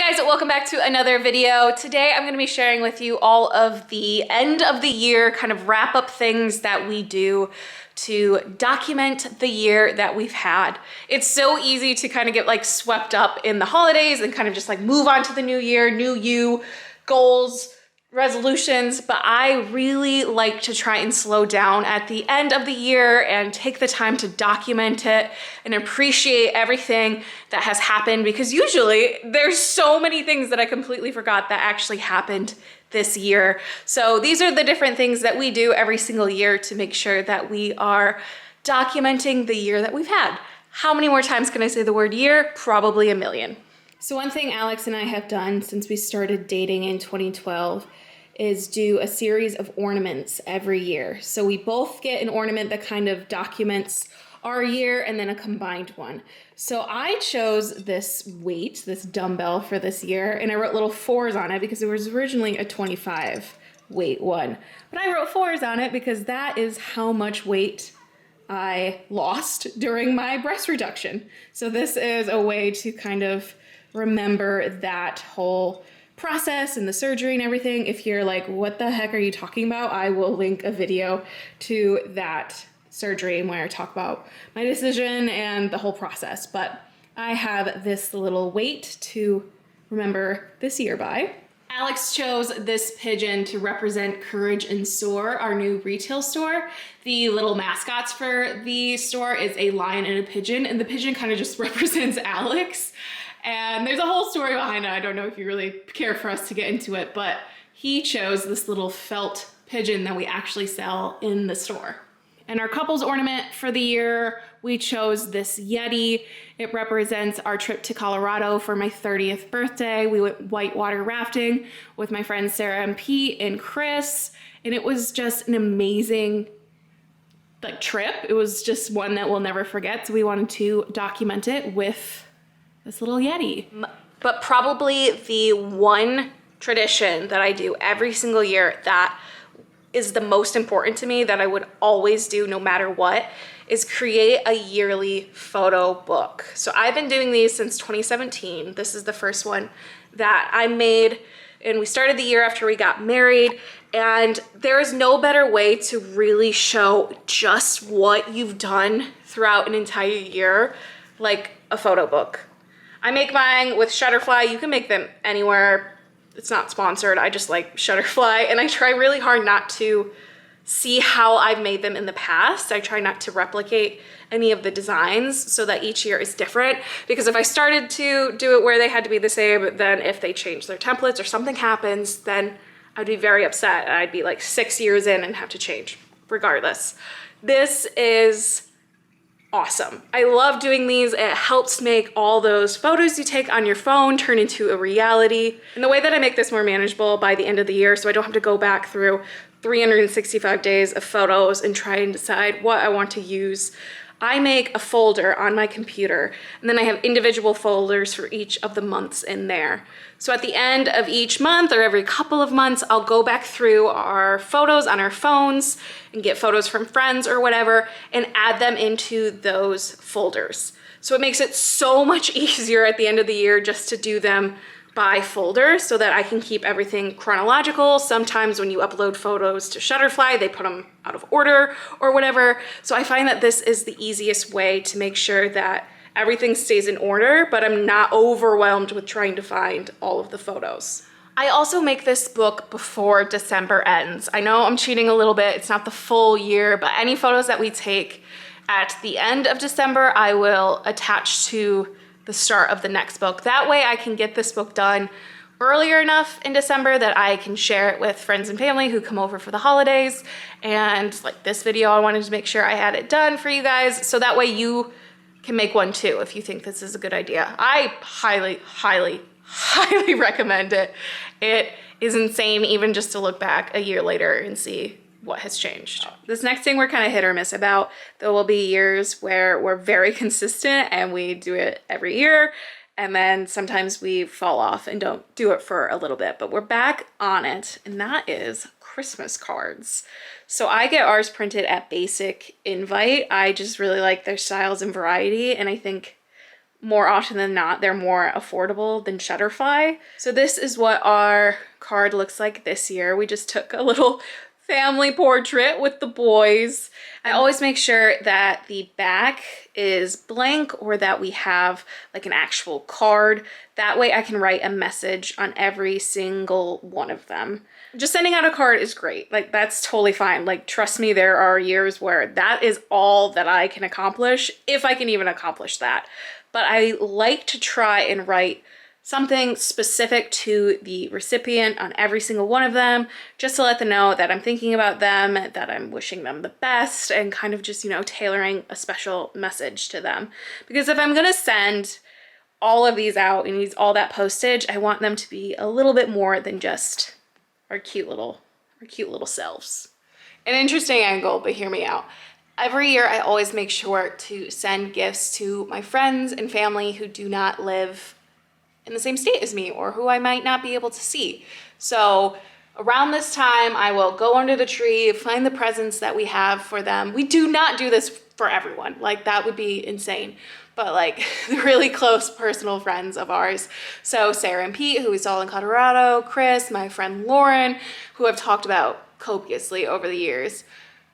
Hey guys, welcome back to another video. Today I'm going to be sharing with you all of the end of the year kind of wrap up things that we do to document the year that we've had. It's so easy to kind of get like swept up in the holidays and kind of just like move on to the new year, new you, goals, resolutions, but I really like to try and slow down at the end of the year and take the time to document it and appreciate everything that has happened, because usually there's so many things that I completely forgot that actually happened this year. So these are the different things that we do every single year to make sure that we are documenting the year that we've had. How many more times can I say the word year? Probably a million. So one thing Alex and I have done since we started dating in 2012 is do a series of ornaments every year. So we both get an ornament that kind of documents our year and then a combined one. So I chose this weight, this dumbbell for this year, and I wrote little 4s on it because it was originally a 25 weight one. But I wrote 4s on it because that is how much weight I lost during my breast reduction. So this is a way to kind of remember that whole process and the surgery and everything. If you're like, what the heck are you talking about? I will link a video to that surgery where I talk about my decision and the whole process. But I have this little weight to remember this year by. Alex chose this pigeon to represent Courage and Soar, our new retail store. The little mascots for the store is a lion and a pigeon, and the pigeon kind of just represents Alex. And there's a whole story behind it. I don't know if you really care for us to get into it, but he chose this little felt pigeon that we actually sell in the store. And our couple's ornament for the year, we chose this Yeti. It represents our trip to Colorado for my 30th birthday. We went whitewater rafting with my friends Sarah and Pete and Chris, and it was just an amazing trip. It was just one that we'll never forget, so we wanted to document it with this little Yeti. But probably the one tradition that I do every single year that is the most important to me, that I would always do no matter what, is create a yearly photo book. So I've been doing these since 2017. This is the first one that I made, and we started the year after we got married. And there is no better way to really show just what you've done throughout an entire year like a photo book. I make mine with Shutterfly. You can make them anywhere. It's not sponsored. I just like Shutterfly, and I try really hard not to see how I've made them in the past. I try not to replicate any of the designs so that each year is different, because if I started to do it where they had to be the same, then if they change their templates or something happens, then I'd be very upset. I'd be like 6 years in and have to change regardless. This is awesome. I love doing these. It helps make all those photos you take on your phone turn into a reality. And the way that I make this more manageable by the end of the year, so I don't have to go back through 365 days of photos and try and decide what I want to use, I make a folder on my computer, and then I have individual folders for each of the months in there. So at the end of each month or every couple of months, I'll go back through our photos on our phones and get photos from friends or whatever and add them into those folders. So it makes it so much easier at the end of the year just to do them by folder so that I can keep everything chronological. Sometimes when you upload photos to Shutterfly, they put them out of order or whatever. So I find that this is the easiest way to make sure that everything stays in order, but I'm not overwhelmed with trying to find all of the photos. I also make this book before December ends. I know I'm cheating a little bit. It's not the full year, but any photos that we take at the end of December, I will attach to the start of the next book. That way I can get this book done earlier enough in December that I can share it with friends and family who come over for the holidays. And like this video, I wanted to make sure I had it done for you guys, so that way you can make one too if you think this is a good idea. I highly, highly, highly recommend it. It is insane even just to look back a year later and see what has changed. This next thing we're kind of hit or miss about. There will be years where we're very consistent and we do it every year, and then sometimes we fall off and don't do it for a little bit, but we're back on it, and that is Christmas cards. So I get ours printed at Basic Invite. I just really like their styles and variety, and I think more often than not, they're more affordable than Shutterfly. So this is what our card looks like this year. We just took a little family portrait with the boys. I always make sure that the back is blank or that we have like an actual card. That way I can write a message on every single one of them. Just sending out a card is great. Like, that's totally fine. Like, trust me, there are years where that is all that I can accomplish, if I can even accomplish that. But I like to try and write something specific to the recipient on every single one of them, just to let them know that I'm thinking about them, that I'm wishing them the best, and kind of just, you know, tailoring a special message to them. Because if I'm gonna send all of these out and use all that postage, I want them to be a little bit more than just our cute little selves. An interesting angle, but hear me out. Every year I always make sure to send gifts to my friends and family who do not live in the same state as me or who I might not be able to see. So around this time, I will go under the tree, find the presents that we have for them. We do not do this for everyone. Like, that would be insane. But like the really close personal friends of ours. So Sarah and Pete, who we saw in Colorado, Chris, my friend Lauren, who I've talked about copiously over the years.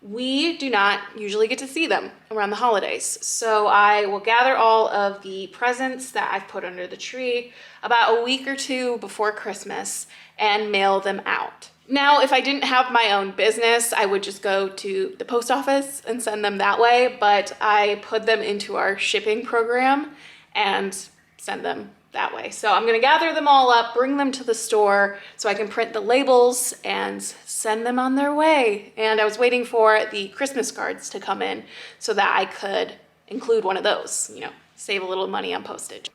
We do not usually get to see them around the holidays. So I will gather all of the presents that I've put under the tree about a week or two before Christmas and mail them out. Now, if I didn't have my own business, I would just go to the post office and send them that way, but I put them into our shipping program and send them that way. So I'm gonna gather them all up, bring them to the store so I can print the labels and send them on their way. And I was waiting for the Christmas cards to come in so that I could include one of those, you know, save a little money on postage.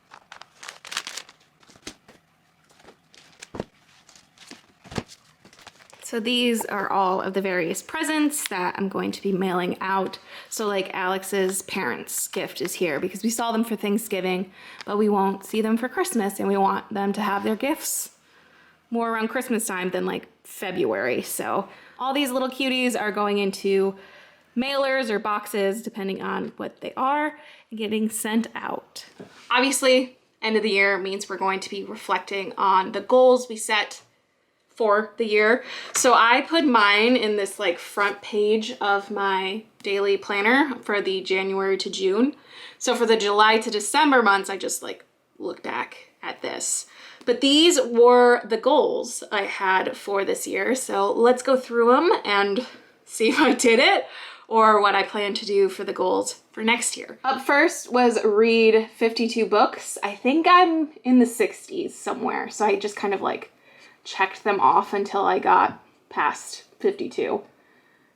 So these are all of the various presents that I'm going to be mailing out. So like Alex's parents' gift is here because we saw them for Thanksgiving, but we won't see them for Christmas, and we want them to have their gifts more around Christmas time than like February. So all these little cuties are going into mailers or boxes, depending on what they are, and getting sent out. Obviously, end of the year means we're going to be reflecting on the goals we set for the year. So I put mine in this like front page of my daily planner for the January to June. So for the July to December months, I just like look back at this. But these were the goals I had for this year. So let's go through them and see if I did it or what I plan to do for the goals for next year. Up first was read 52 books. I think I'm in the 60s somewhere. So I just kind of like checked them off until I got past 52.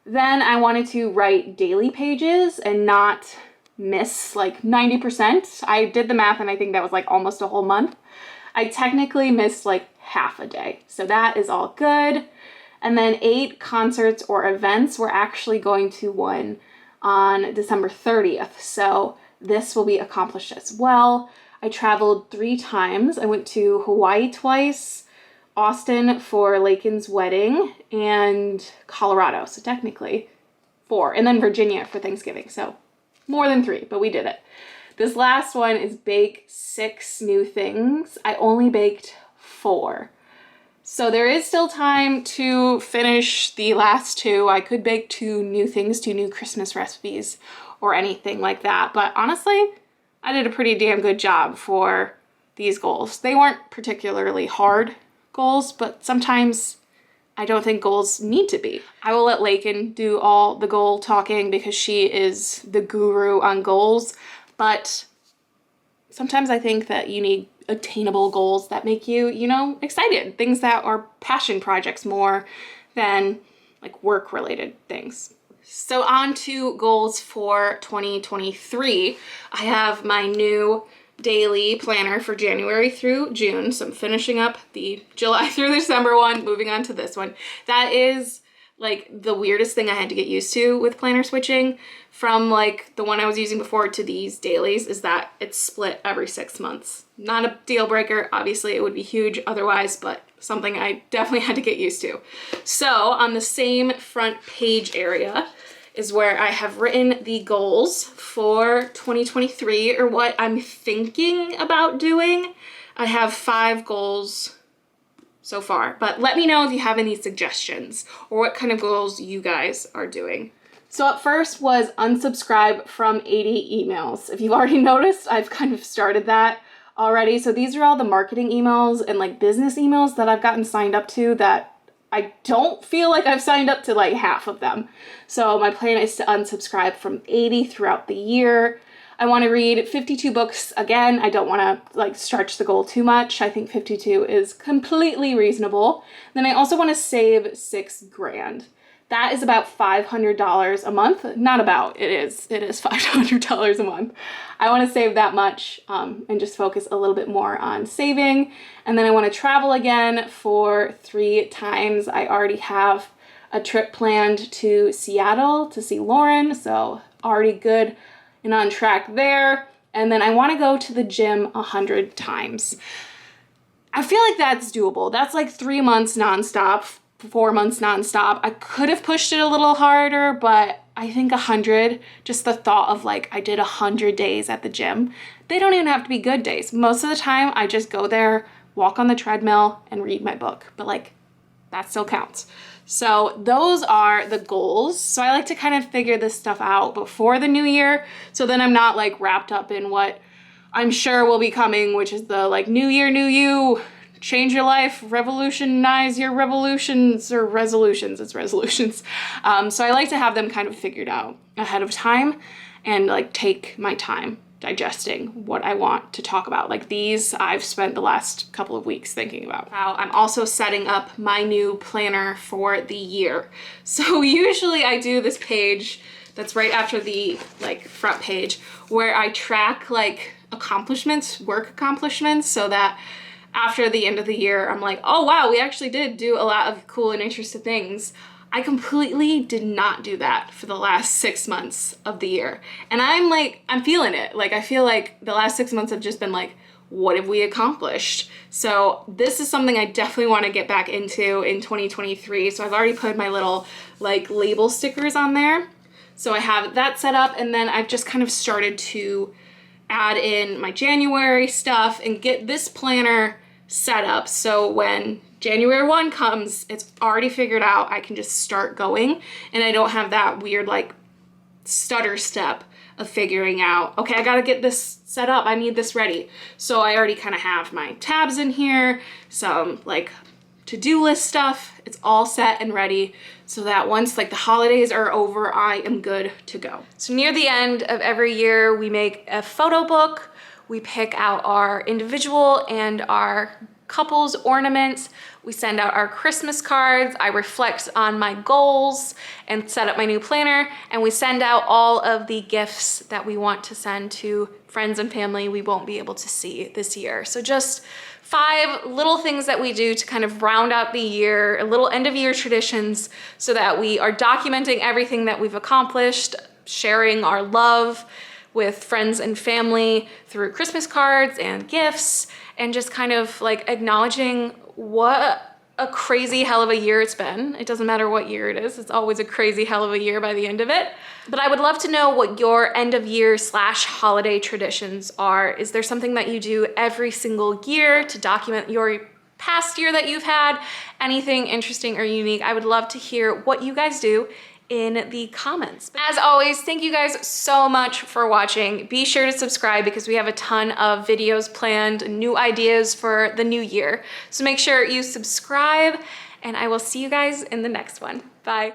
Then I wanted to write daily pages and not miss like 90%. I did the math and I think that was like almost a whole month. I technically missed like half a day. So that is all good. And then 8 concerts or events. We're actually going to one on December 30th. So this will be accomplished as well. I traveled 3 times. I went to Hawaii twice, Austin for Lakin's wedding, and Colorado. So technically 4, and then Virginia for Thanksgiving. So more than 3, but we did it. This last one is bake 6 new things. I only baked 4. So there is still time to finish the last 2. I could bake 2 new things, 2 new Christmas recipes or anything like that. But honestly, I did a pretty damn good job for these goals. They weren't particularly hard goals, but sometimes I don't think goals need to be. I will let Lakin do all the goal talking because she is the guru on goals, but sometimes I think that you need attainable goals that make you, you know, excited. Things that are passion projects more than like work-related things. So on to goals for 2023. I have my new daily planner for January through June. So I'm finishing up the July through December one, moving on to this one. That is like the weirdest thing I had to get used to with planner switching from like the one I was using before to these dailies, is that it's split every 6 months. Not a deal breaker. Obviously it would be huge otherwise, but something I definitely had to get used to. So on the same front page area is where I have written the goals for 2023, or what I'm thinking about doing. I have 5 goals so far, but let me know if you have any suggestions or what kind of goals you guys are doing. So up first was unsubscribe from 80 emails. If you've already noticed, I've kind of started that already. So these are all the marketing emails and like business emails that I've gotten signed up to that I don't feel like I've signed up to like half of them. So my plan is to unsubscribe from 80 throughout the year. I want to read 52 books again. I don't want to like stretch the goal too much. I think 52 is completely reasonable. Then I also want to save $6,000. That is about $500 a month. Not about, it is $500 a month. I want to save that much and just focus a little bit more on saving. And then I want to travel again for 3 times. I already have a trip planned to Seattle to see Lauren, so already good and on track there. And then I want to go to the gym 100 times. I feel like that's doable. That's like 3 months nonstop, 4 months nonstop. I could have pushed it a little harder, but I think 100, just the thought of like I did 100 days at the gym. They don't even have to be good days. Most of the time I just go there, walk on the treadmill and read my book, but like that still counts. So those are the goals. So I like to kind of figure this stuff out before the new year, so then I'm not like wrapped up in what I'm sure will be coming, which is the like new year, new you, change your life, revolutionize your revolutions, or resolutions, it's resolutions. So I like to have them kind of figured out ahead of time and like take my time digesting what I want to talk about. Like these, I've spent the last couple of weeks thinking about. Now I'm also setting up my new planner for the year. So usually I do this page that's right after the like front page where I track like accomplishments, work accomplishments, so that after the end of the year, I'm like, oh wow, we actually did do a lot of cool and interesting things. I completely did not do that for the last 6 months of the year. And I'm feeling it. Like, I feel like the last 6 months have just been like, what have we accomplished? So this is something I definitely want to get back into in 2023. So I've already put my little like label stickers on there. So I have that set up, and then I've just kind of started to add in my January stuff and get this planner set up. So when January 1 comes, it's already figured out. I can just start going, and I don't have that weird like stutter step of figuring out, okay, I gotta get this set up. I need this ready. So I already kind of have my tabs in here, some like to-do list stuff. It's all set and ready so that once like the holidays are over, I am good to go. So near the end of every year, we make a photo book. We pick out our individual and our couples ornaments. We send out our Christmas cards. I reflect on my goals and set up my new planner, and we send out all of the gifts that we want to send to friends and family we won't be able to see this year. So just 5 little things that we do to kind of round out the year, little end of year traditions, so that we are documenting everything that we've accomplished, sharing our love with friends and family through Christmas cards and gifts, and just kind of like acknowledging what a crazy hell of a year it's been. It doesn't matter what year it is, it's always a crazy hell of a year by the end of it. But I would love to know what your end of year / holiday traditions are. Is there something that you do every single year to document your past year that you've had? Anything interesting or unique? I would love to hear what you guys do in the comments. As always, thank you guys so much for watching. Be sure to subscribe because we have a ton of videos planned, new ideas for the new year. So make sure you subscribe, and I will see you guys in the next one. Bye.